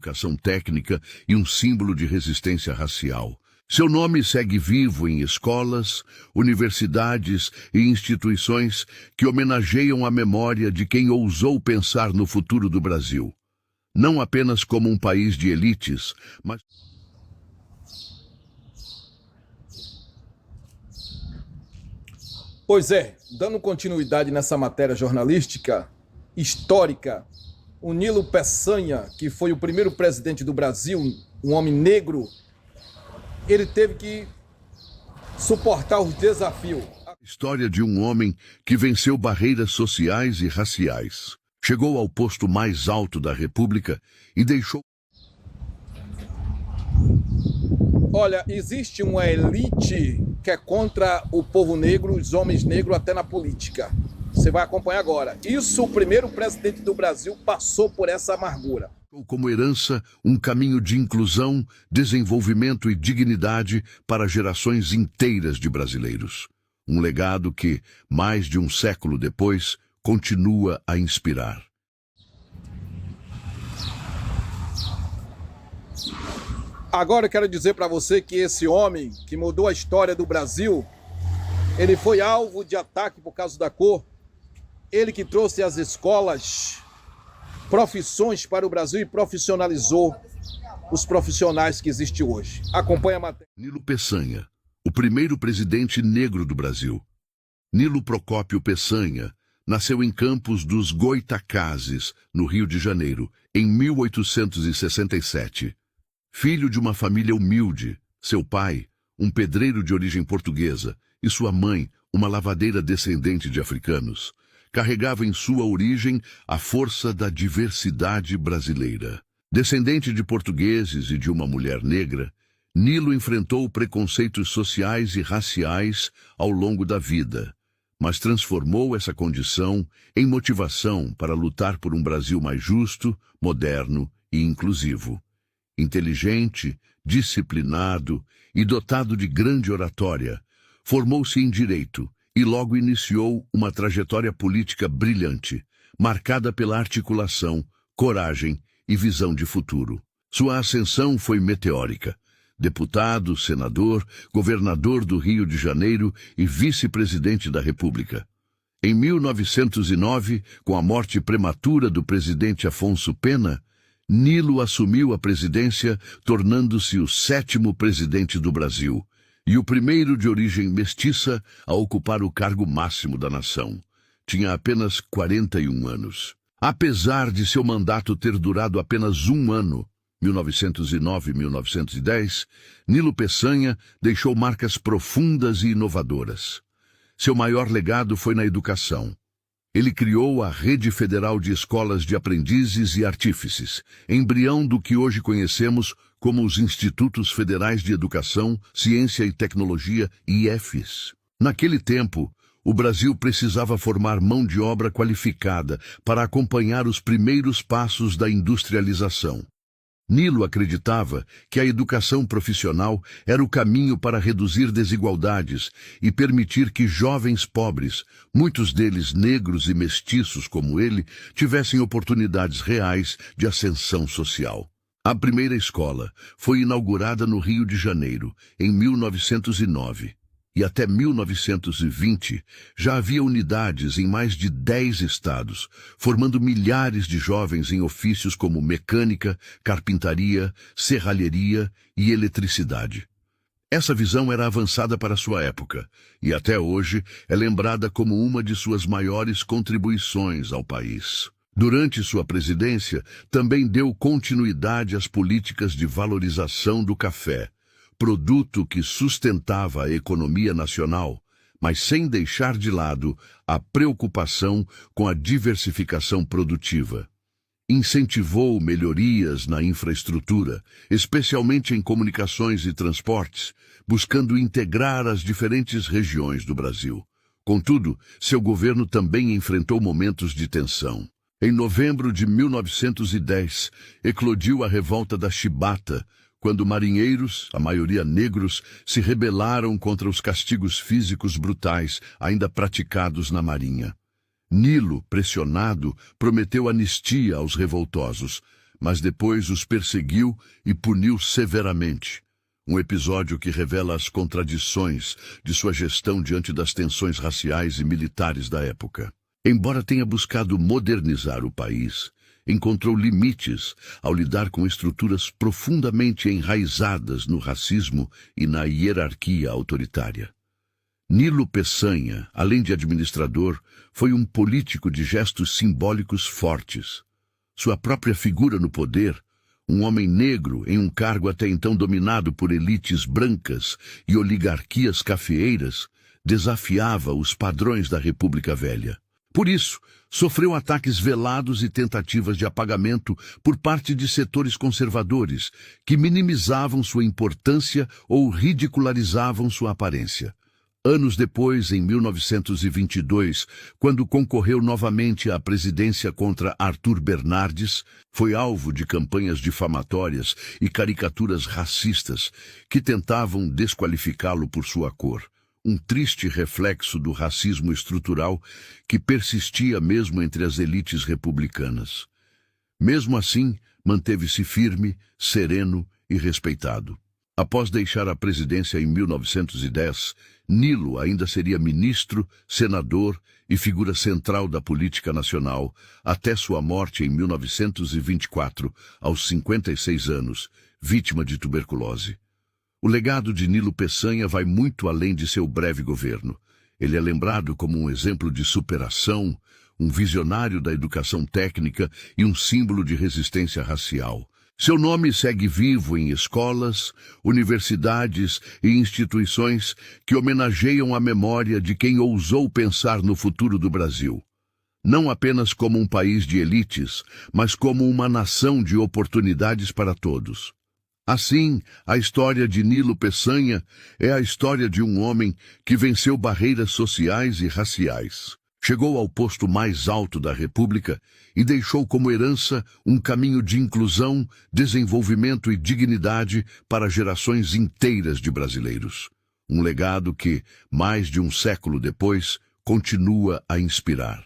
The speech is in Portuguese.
educação técnica e um símbolo de resistência racial. Seu nome segue vivo em escolas, universidades e instituições que homenageiam a memória de quem ousou pensar no futuro do Brasil, não apenas como um país de elites, mas... Pois é, dando continuidade nessa matéria jornalística, histórica, o Nilo Peçanha, que foi o primeiro presidente do Brasil, um homem negro, ele teve que suportar os desafios. História de um homem que venceu barreiras sociais e raciais. Chegou ao posto mais alto da República e deixou... Olha, existe uma elite que é contra o povo negro, os homens negros, até na política. Você vai acompanhar agora. Isso, o primeiro presidente do Brasil passou por essa amargura. Como herança, um caminho de inclusão, desenvolvimento e dignidade para gerações inteiras de brasileiros. Um legado que, mais de um século depois, continua a inspirar. Agora eu quero dizer para você que esse homem que mudou a história do Brasil, ele foi alvo de ataque por causa da cor. Ele que trouxe as escolas, profissões para o Brasil e profissionalizou os profissionais que existem hoje. Acompanhe a matéria. Nilo Peçanha, o primeiro presidente negro do Brasil. Nilo Procópio Peçanha nasceu em Campos dos Goitacazes, no Rio de Janeiro, em 1867. Filho de uma família humilde, seu pai, um pedreiro de origem portuguesa, e sua mãe, uma lavadeira descendente de africanos, carregava em sua origem a força da diversidade brasileira. Descendente de portugueses e de uma mulher negra, Nilo enfrentou preconceitos sociais e raciais ao longo da vida, mas transformou essa condição em motivação para lutar por um Brasil mais justo, moderno e inclusivo. Inteligente, disciplinado e dotado de grande oratória, formou-se em direito e logo iniciou uma trajetória política brilhante, marcada pela articulação, coragem e visão de futuro. Sua ascensão foi meteórica. Deputado, senador, governador do Rio de Janeiro e vice-presidente da República. Em 1909, com a morte prematura do presidente Afonso Pena, Nilo assumiu a presidência, tornando-se o 7º presidente do Brasil e o primeiro de origem mestiça a ocupar o cargo máximo da nação. Tinha apenas 41 anos. Apesar de seu mandato ter durado apenas um ano, 1909-1910, Nilo Peçanha deixou marcas profundas e inovadoras. Seu maior legado foi na educação. Ele criou a Rede Federal de Escolas de Aprendizes e Artífices, embrião do que hoje conhecemos como os Institutos Federais de Educação, Ciência e Tecnologia, IFES. Naquele tempo, o Brasil precisava formar mão de obra qualificada para acompanhar os primeiros passos da industrialização. Nilo acreditava que a educação profissional era o caminho para reduzir desigualdades e permitir que jovens pobres, muitos deles negros e mestiços como ele, tivessem oportunidades reais de ascensão social. A primeira escola foi inaugurada no Rio de Janeiro, em 1909. E até 1920, já havia unidades em mais de 10 estados, formando milhares de jovens em ofícios como mecânica, carpintaria, serralheria e eletricidade. Essa visão era avançada para sua época, e até hoje é lembrada como uma de suas maiores contribuições ao país. Durante sua presidência, também deu continuidade às políticas de valorização do café, produto que sustentava a economia nacional, mas sem deixar de lado a preocupação com a diversificação produtiva. Incentivou melhorias na infraestrutura, especialmente em comunicações e transportes, buscando integrar as diferentes regiões do Brasil. Contudo, seu governo também enfrentou momentos de tensão. Em novembro de 1910, eclodiu a revolta da Chibata, quando marinheiros, a maioria negros, se rebelaram contra os castigos físicos brutais ainda praticados na marinha. Nilo, pressionado, prometeu anistia aos revoltosos, mas depois os perseguiu e puniu severamente. Um episódio que revela as contradições de sua gestão diante das tensões raciais e militares da época. Embora tenha buscado modernizar o país, encontrou limites ao lidar com estruturas profundamente enraizadas no racismo e na hierarquia autoritária. Nilo Peçanha, além de administrador, foi um político de gestos simbólicos fortes. Sua própria figura no poder, um homem negro em um cargo até então dominado por elites brancas e oligarquias cafeeiras, desafiava os padrões da República Velha. Por isso, sofreu ataques velados e tentativas de apagamento por parte de setores conservadores, que minimizavam sua importância ou ridicularizavam sua aparência. Anos depois, em 1922, quando concorreu novamente à presidência contra Arthur Bernardes, foi alvo de campanhas difamatórias e caricaturas racistas que tentavam desqualificá-lo por sua cor. Um triste reflexo do racismo estrutural que persistia mesmo entre as elites republicanas. Mesmo assim, manteve-se firme, sereno e respeitado. Após deixar a presidência em 1910, Nilo ainda seria ministro, senador e figura central da política nacional, até sua morte em 1924, aos 56 anos, vítima de tuberculose. O legado de Nilo Peçanha vai muito além de seu breve governo. Ele é lembrado como um exemplo de superação, um visionário da educação técnica e um símbolo de resistência racial. Seu nome segue vivo em escolas, universidades e instituições que homenageiam a memória de quem ousou pensar no futuro do Brasil. Não apenas como um país de elites, mas como uma nação de oportunidades para todos. Assim, a história de Nilo Peçanha é a história de um homem que venceu barreiras sociais e raciais. Chegou ao posto mais alto da República e deixou como herança um caminho de inclusão, desenvolvimento e dignidade para gerações inteiras de brasileiros. Um legado que, mais de um século depois, continua a inspirar.